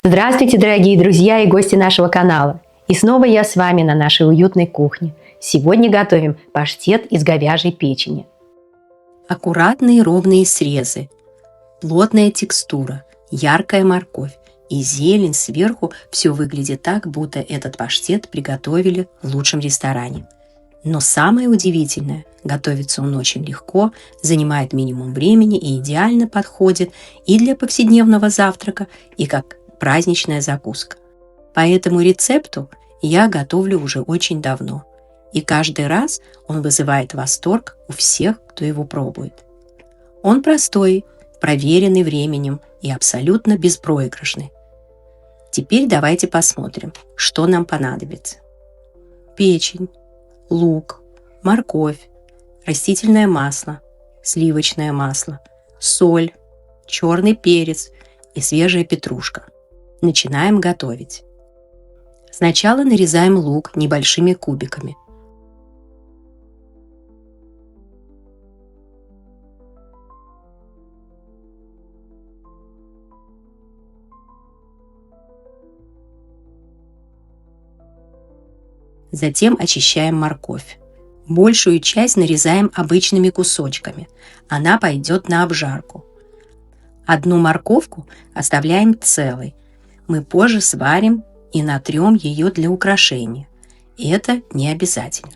Здравствуйте, дорогие друзья и гости нашего канала! И снова я с вами на нашей уютной кухне. Сегодня готовим паштет из говяжьей печени. Аккуратные ровные срезы, плотная текстура, яркая морковь и зелень сверху – все выглядит так, будто этот паштет приготовили в лучшем ресторане. Но самое удивительное – готовится он очень легко, занимает минимум времени и идеально подходит и для повседневного завтрака, и как праздничная закуска. По этому рецепту я готовлю уже очень давно, и каждый раз он вызывает восторг у всех, кто его пробует. Он простой, проверенный временем и абсолютно беспроигрышный. Теперь давайте посмотрим, что нам понадобится. Печень, лук, морковь, растительное масло, сливочное масло, соль, черный перец и свежая петрушка. Начинаем готовить. Сначала нарезаем лук небольшими кубиками. Затем очищаем морковь. Большую часть нарезаем обычными кусочками. Она пойдет на обжарку. Одну морковку оставляем целой. Мы позже сварим и натрем ее для украшения. Это не обязательно.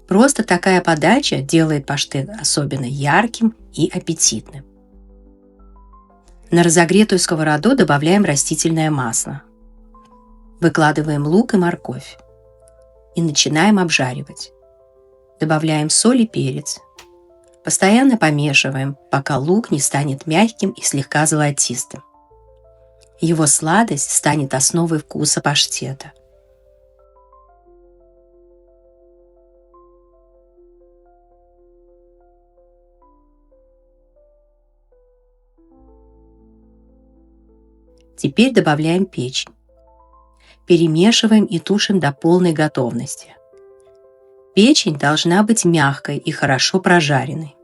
Просто такая подача делает паштет особенно ярким и аппетитным. На разогретую сковороду добавляем растительное масло. Выкладываем лук и морковь. И начинаем обжаривать. Добавляем соль и перец. Постоянно помешиваем, пока лук не станет мягким и слегка золотистым. Его сладость станет основой вкуса паштета. Теперь добавляем печень. Перемешиваем и тушим до полной готовности. Печень должна быть мягкой и хорошо прожаренной.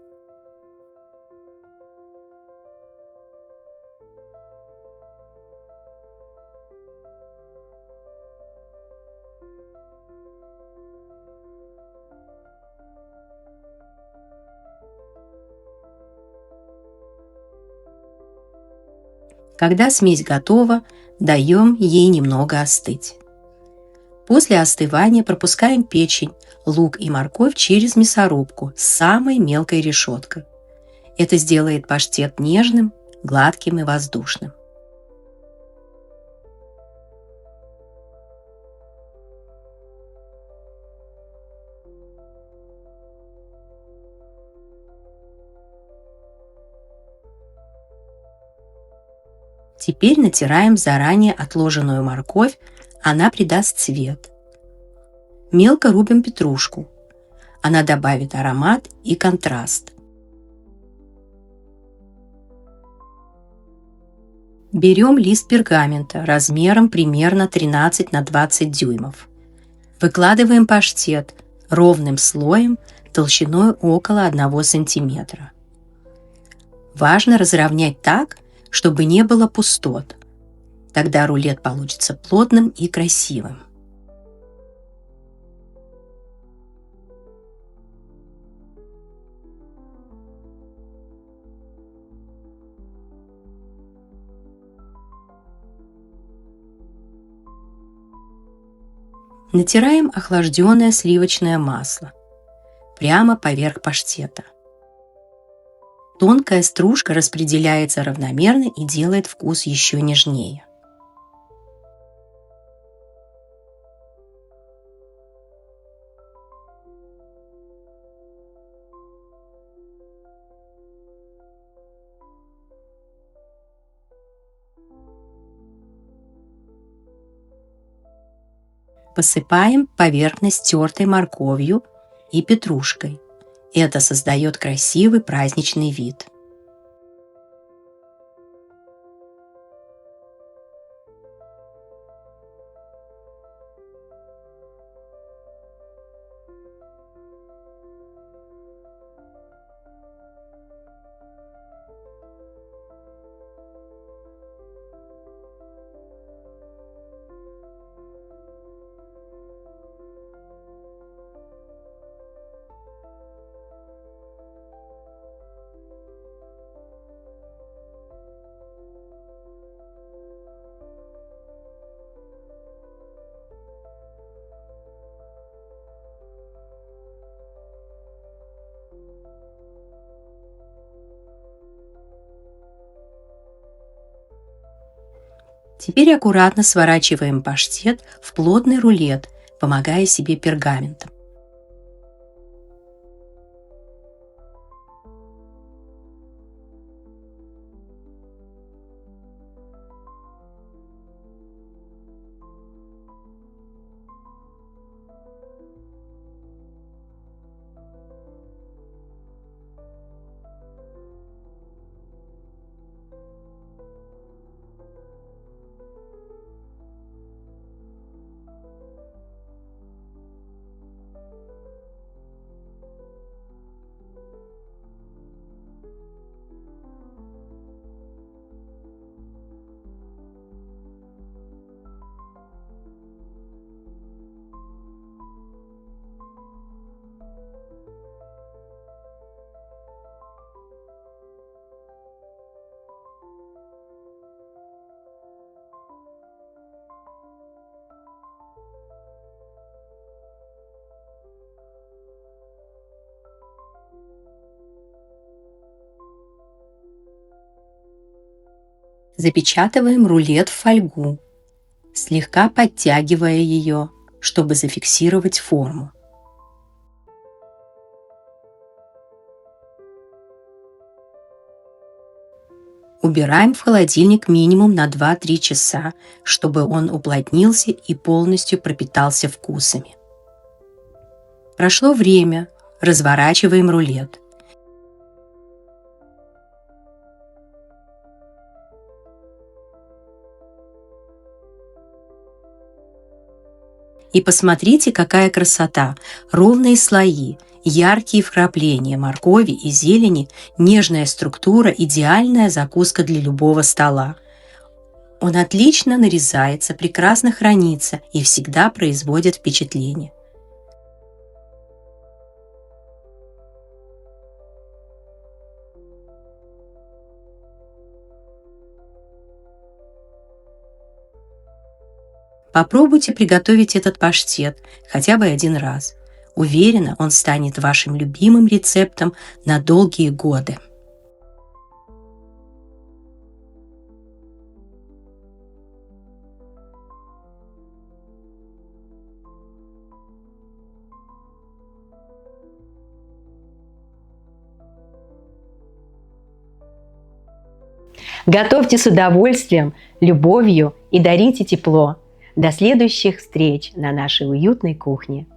Когда смесь готова, даем ей немного остыть. После остывания пропускаем печень, лук и морковь через мясорубку с самой мелкой решеткой. Это сделает паштет нежным, гладким и воздушным. Теперь натираем заранее отложенную морковь, она придаст цвет. Мелко рубим петрушку. Она добавит аромат и контраст. Берем лист пергамента размером примерно 13 на 20 дюймов. Выкладываем паштет ровным слоем толщиной около 1 сантиметра. Важно разровнять так, чтобы не было пустот. Тогда рулет получится плотным и красивым. Натираем охлажденное сливочное масло прямо поверх паштета. Тонкая стружка распределяется равномерно и делает вкус еще нежнее. Посыпаем поверхность тертой морковью и петрушкой. Это создает красивый праздничный вид. Теперь аккуратно сворачиваем паштет в плотный рулет, помогая себе пергаментом. Запечатываем рулет в фольгу, слегка подтягивая ее, чтобы зафиксировать форму. Убираем в холодильник минимум на 2-3 часа, чтобы он уплотнился и полностью пропитался вкусами. Прошло время, разворачиваем рулет. И посмотрите, какая красота! Ровные слои, яркие вкрапления моркови и зелени, нежная структура, идеальная закуска для любого стола. Он отлично нарезается, прекрасно хранится и всегда производит впечатление. Попробуйте приготовить этот паштет хотя бы один раз. Уверена, он станет вашим любимым рецептом на долгие годы. Готовьте с удовольствием, любовью и дарите тепло. До следующих встреч на нашей уютной кухне.